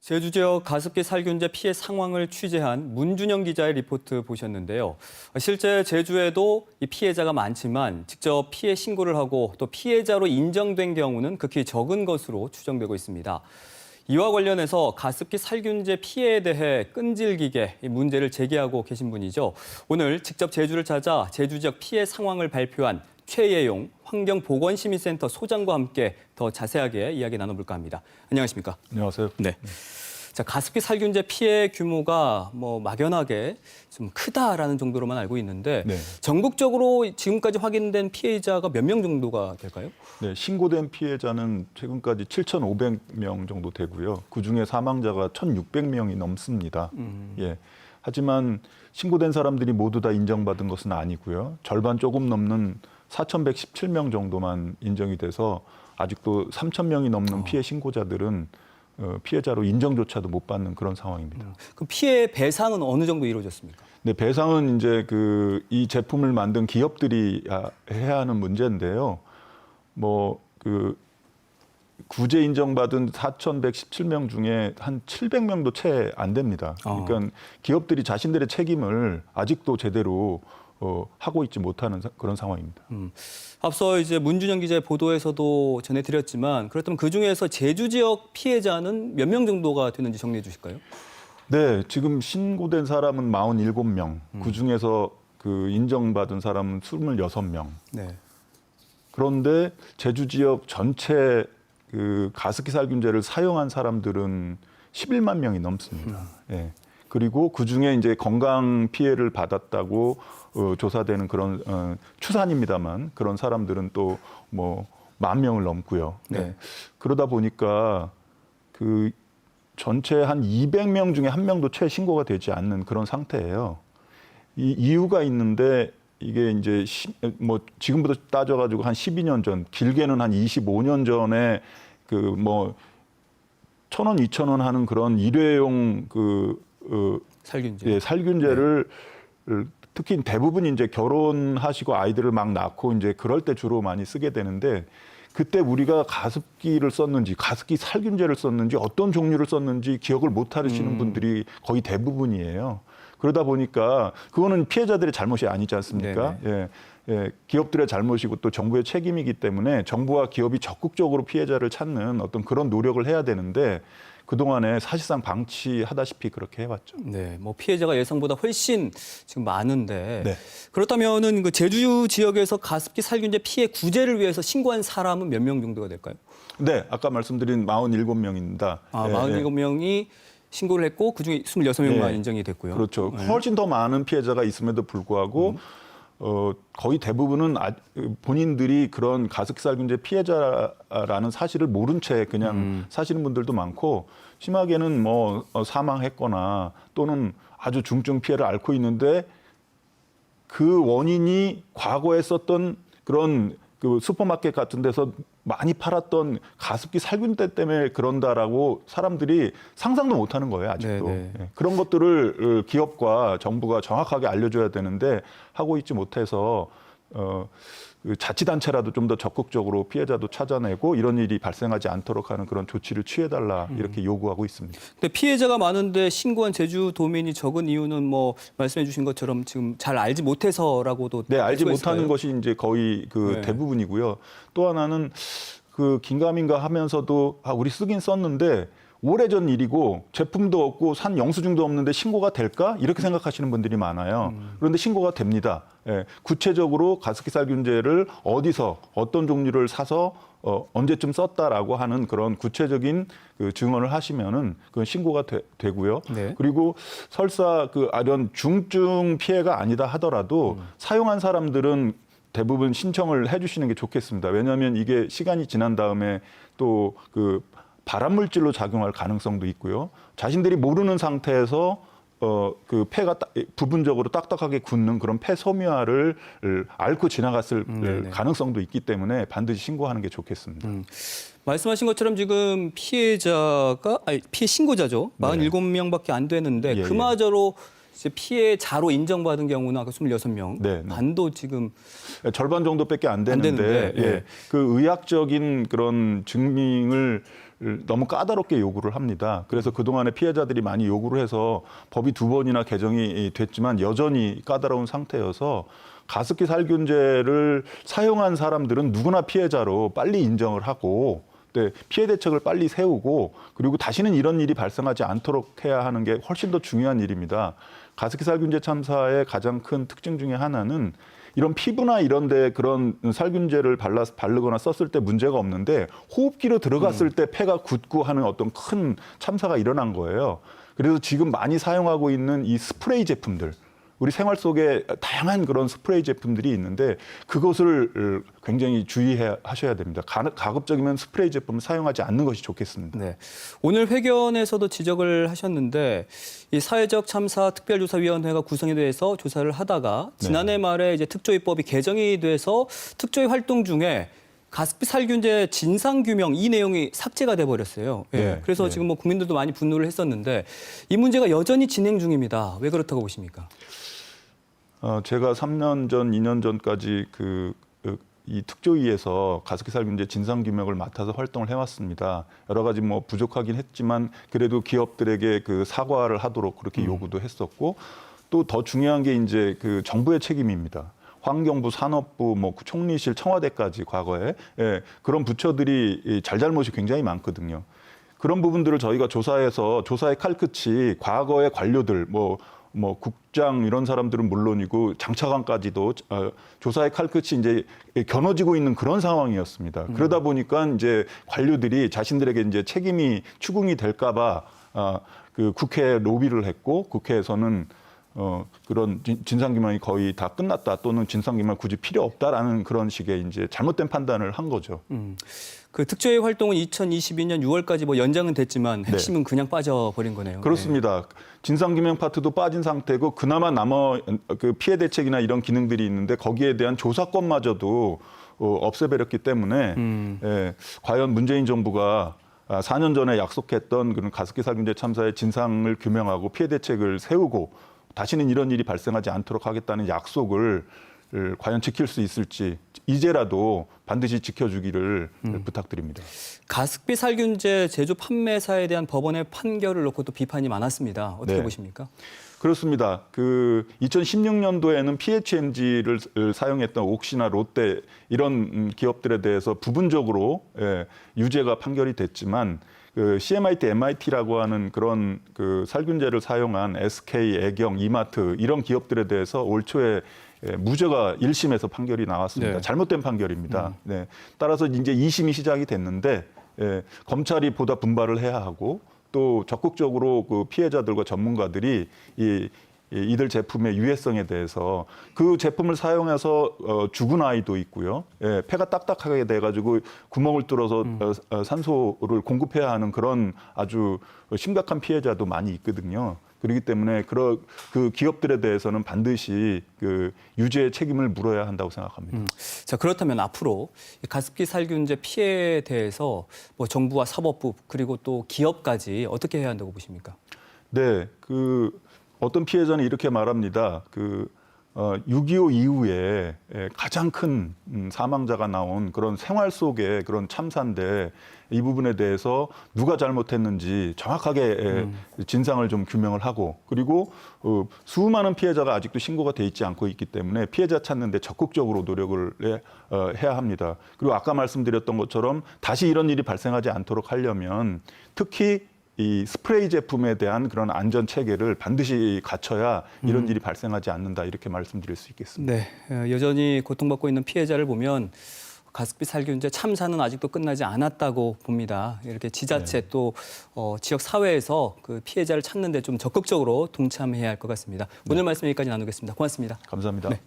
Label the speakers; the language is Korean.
Speaker 1: 제주 지역 가습기 살균제 피해 상황을 취재한 문준영 기자의 리포트 보셨는데요. 실제 제주에도 이 피해자가 많지만 직접 피해 신고를 하고 또 피해자로 인정된 경우는 극히 적은 것으로 추정되고 있습니다. 이와 관련해서 가습기 살균제 피해에 대해 끈질기게 이 문제를 제기하고 계신 분이죠. 오늘 직접 제주를 찾아 제주 지역 피해 상황을 발표한 최예용 환경보건시민센터 소장과 함께 더 자세하게 이야기 나눠볼까 합니다. 안녕하십니까?
Speaker 2: 안녕하세요.
Speaker 1: 네. 자, 가습기 살균제 피해 규모가 막연하게 좀 크다라는 정도로만 알고 있는데
Speaker 2: 네.
Speaker 1: 전국적으로 지금까지 확인된 피해자가 몇 명 정도가 될까요?
Speaker 2: 네, 신고된 피해자는 최근까지 7,500명 정도 되고요. 그중에 사망자가 1,600명이 넘습니다. 예. 하지만 신고된 사람들이 모두 다 인정받은 것은 아니고요. 절반 조금 넘는 4,117명 정도만 인정이 돼서 아직도 3,000명이 넘는 피해 신고자들은 피해자로 인정조차도 못 받는 그런 상황입니다.
Speaker 1: 그 피해 배상은 어느 정도 이루어졌습니까?
Speaker 2: 네, 배상은 이제 이 제품을 만든 기업들이 해야 하는 문제인데요. 구제 인정받은 4,117명 중에 한 700명도 채 안 됩니다. 그러니까 기업들이 자신들의 책임을 아직도 제대로 하고 있지 못하는 그런 상황입니다.
Speaker 1: 앞서 이제 문준영 기자의 보도에서도 전해드렸지만 그렇다면 그 중에서 제주 지역 피해자는 몇 명 정도가 되는지 정리해 주실까요?
Speaker 2: 네, 지금 신고된 사람은 47명, 그 중에서 인정받은 사람은 26명.
Speaker 1: 네.
Speaker 2: 그런데 제주 지역 전체 가습기 살균제를 사용한 사람들은 11만 명이 넘습니다. 예. 그리고 그 중에 이제 건강 피해를 받았다고 조사되는 그런 추산입니다만 그런 사람들은 또 10,000명을 넘고요.
Speaker 1: 네.
Speaker 2: 그러다 보니까 전체 한 200명 중에 1명도 채 신고가 되지 않는 그런 상태예요. 이 이유가 있는데 이게 이제 지금부터 따져가지고 한 12년 전, 길게는 한 25년 전에 1,000원, 2,000원 하는 그런 일회용
Speaker 1: 살균제.
Speaker 2: 예, 살균제를 특히 대부분 이제 결혼하시고 아이들을 막 낳고 이제 그럴 때 주로 많이 쓰게 되는데 그때 우리가 가습기를 썼는지 가습기 살균제를 썼는지 어떤 종류를 썼는지 기억을 못 하시는 분들이 거의 대부분이에요. 그러다 보니까 그거는 피해자들의 잘못이 아니지 않습니까? 예, 기업들의 잘못이고 또 정부의 책임이기 때문에 정부와 기업이 적극적으로 피해자를 찾는 어떤 그런 노력을 해야 되는데 그동안에 사실상 방치하다시피 그렇게 해왔죠.
Speaker 1: 네, 피해자가 예상보다 훨씬 지금 많은데
Speaker 2: 네.
Speaker 1: 그렇다면은 그 제주 지역에서 가습기 살균제 피해 구제를 위해서 신고한 사람은 몇 명 정도가 될까요?
Speaker 2: 네, 아까 말씀드린 47명입니다.
Speaker 1: 47명이 신고를 했고 그중에 26명만
Speaker 2: 예.
Speaker 1: 인정이 됐고요.
Speaker 2: 그렇죠. 훨씬 더 많은 피해자가 있음에도 불구하고 거의 대부분은 본인들이 그런 가습기 살균제 피해자라는 사실을 모른 채 그냥 사시는 분들도 많고 심하게는 사망했거나 또는 아주 중증 피해를 앓고 있는데 그 원인이 과거에 썼던 그런 슈퍼마켓 같은 데서 많이 팔았던 가습기 살균제 때문에 그런다라고 사람들이 상상도 못하는 거예요, 아직도.
Speaker 1: 네.
Speaker 2: 그런 것들을 기업과 정부가 정확하게 알려줘야 되는데 하고 있지 못해서 자치단체라도 좀 더 적극적으로 피해자도 찾아내고 이런 일이 발생하지 않도록 하는 그런 조치를 취해달라 이렇게 요구하고 있습니다.
Speaker 1: 근데 피해자가 많은데 신고한 제주도민이 적은 이유는 말씀해 주신 것처럼 지금 잘 알지 못해서라고도
Speaker 2: 네, 알지
Speaker 1: 수가
Speaker 2: 못하는
Speaker 1: 있을까요?
Speaker 2: 것이 이제 거의
Speaker 1: 네.
Speaker 2: 대부분이고요. 또 하나는 긴가민가 하면서도 우리 쓰긴 썼는데 오래전 일이고 제품도 없고 산 영수증도 없는데 신고가 될까? 이렇게 생각하시는 분들이 많아요. 그런데 신고가 됩니다. 예, 구체적으로 가습기 살균제를 어디서 어떤 종류를 사서 언제쯤 썼다라고 하는 그런 구체적인 증언을 하시면은 그건 신고가 되고요.
Speaker 1: 네.
Speaker 2: 그리고 설사 이런 중증 피해가 아니다 하더라도 사용한 사람들은 대부분 신청을 해주시는 게 좋겠습니다. 왜냐하면 이게 시간이 지난 다음에 또 발암물질로 작용할 가능성도 있고요. 자신들이 모르는 상태에서 폐가 부분적으로 딱딱하게 굳는 그런 폐 섬유화를 앓고 지나갔을 가능성도 있기 때문에 반드시 신고하는 게 좋겠습니다.
Speaker 1: 말씀하신 것처럼 지금 피해 신고자죠. 47명밖에 안 되는데
Speaker 2: 예,
Speaker 1: 그마저로 이제 피해자로 인정받은 경우는 아까 26명,
Speaker 2: 네.
Speaker 1: 반도 지금
Speaker 2: 절반 정도밖에 안 되는데
Speaker 1: 예.
Speaker 2: 그 의학적인 그런 증명을 너무 까다롭게 요구를 합니다. 그래서 그동안에 피해자들이 많이 요구를 해서 법이 2번이나 개정이 됐지만 여전히 까다로운 상태여서 가습기 살균제를 사용한 사람들은 누구나 피해자로 빨리 인정을 하고 피해 대책을 빨리 세우고 그리고 다시는 이런 일이 발생하지 않도록 해야 하는 게 훨씬 더 중요한 일입니다. 가습기 살균제 참사의 가장 큰 특징 중에 하나는 이런 피부나 이런 데 그런 살균제를 바르거나 썼을 때 문제가 없는데 호흡기로 들어갔을 때 폐가 굳고 하는 어떤 큰 참사가 일어난 거예요. 그래서 지금 많이 사용하고 있는 이 스프레이 제품들, 우리 생활 속에 다양한 그런 스프레이 제품들이 있는데 그것을 굉장히 주의하셔야 됩니다. 가급적이면 스프레이 제품을 사용하지 않는 것이 좋겠습니다.
Speaker 1: 네. 오늘 회견에서도 지적을 하셨는데 이 사회적 참사 특별조사위원회가 구성이 돼서 조사를 하다가 지난해 말에 이제 특조위법이 개정이 돼서 특조위 활동 중에 가습기 살균제 진상 규명 이 내용이 삭제가 돼 버렸어요. 예.
Speaker 2: 네,
Speaker 1: 그래서
Speaker 2: 네.
Speaker 1: 지금 뭐 국민들도 많이 분노를 했었는데 이 문제가 여전히 진행 중입니다. 왜 그렇다고 보십니까?
Speaker 2: 제가 3년 전, 2년 전까지 이 특조위에서 가습기 살균제 진상 규명을 맡아서 활동을 해왔습니다. 여러 가지 뭐 부족하긴 했지만 그래도 기업들에게 그 사과를 하도록 그렇게 요구도 했었고 또 더 중요한 게 이제 그 정부의 책임입니다. 환경부, 산업부, 뭐 총리실, 청와대까지 과거에 그런 부처들이 잘잘못이 굉장히 많거든요. 그런 부분들을 저희가 조사해서 조사의 칼끝이 과거의 관료들 뭐 국장 이런 사람들은 물론이고 장차관까지도 조사의 칼끝이 이제 겨눠지고 있는 그런 상황이었습니다. 그러다 보니까 이제 관료들이 자신들에게 이제 책임이 추궁이 될까봐 그 국회에 로비를 했고 국회에서는 그런 진상규명이 거의 다 끝났다 또는 진상규명 굳이 필요 없다라는 그런 식의 이제 잘못된 판단을 한 거죠.
Speaker 1: 그 특조위 활동은 2022년 6월까지 뭐 연장은 됐지만 핵심은 그냥 빠져버린 거네요.
Speaker 2: 그렇습니다. 진상규명 파트도 빠진 상태고 그나마 그 피해 대책이나 이런 기능들이 있는데 거기에 대한 조사권마저도 없애버렸기 때문에 과연 문재인 정부가 4년 전에 약속했던 그런 가습기 살균제 참사의 진상을 규명하고 피해 대책을 세우고 다시는 이런 일이 발생하지 않도록 하겠다는 약속을 과연 지킬 수 있을지 이제라도 반드시 지켜주기를 부탁드립니다.
Speaker 1: 가습기 살균제 제조 판매사에 대한 법원의 판결을 놓고 또 비판이 많았습니다. 어떻게 보십니까?
Speaker 2: 그렇습니다. 그 2016년도에는 PHMG를 사용했던 옥시나 롯데 이런 기업들에 대해서 부분적으로 유죄가 판결이 됐지만 그 CMIT, MIT라고 하는 그런 그 살균제를 사용한 SK, 애경, 이마트 이런 기업들에 대해서 올 초에 무죄가 1심에서 판결이 나왔습니다.
Speaker 1: 네.
Speaker 2: 잘못된 판결입니다. 따라서 이제 2심이 시작이 됐는데 검찰이 보다 분발을 해야 하고 또 적극적으로 그 피해자들과 전문가들이 이들 제품의 유해성에 대해서 그 제품을 사용해서 죽은 아이도 있고요. 폐가 딱딱하게 돼가지고 구멍을 뚫어서 산소를 공급해야 하는 그런 아주 심각한 피해자도 많이 있거든요. 그렇기 때문에 그 기업들에 대해서는 반드시 그 유죄의 책임을 물어야 한다고 생각합니다.
Speaker 1: 자, 그렇다면 앞으로 이 가습기 살균제 피해에 대해서 뭐 정부와 사법부 그리고 또 기업까지 어떻게 해야 한다고 보십니까?
Speaker 2: 네, 어떤 피해자는 이렇게 말합니다. 6.25 이후에 가장 큰 사망자가 나온 그런 생활 속의 그런 참사인데 이 부분에 대해서 누가 잘못했는지 정확하게 진상을 좀 규명을 하고 그리고 수많은 피해자가 아직도 신고가 돼 있지 않고 있기 때문에 피해자 찾는 데 적극적으로 노력을 해야 합니다. 그리고 아까 말씀드렸던 것처럼 다시 이런 일이 발생하지 않도록 하려면 특히 이 스프레이 제품에 대한 그런 안전 체계를 반드시 갖춰야 이런 일이 발생하지 않는다 이렇게 말씀드릴 수 있겠습니다.
Speaker 1: 네, 여전히 고통받고 있는 피해자를 보면 가습기 살균제 참사는 아직도 끝나지 않았다고 봅니다. 이렇게 지자체 또 지역 사회에서 그 피해자를 찾는 데 좀 적극적으로 동참해야 할 것 같습니다. 오늘 말씀 여기까지 나누겠습니다. 고맙습니다.
Speaker 2: 감사합니다.
Speaker 1: 네.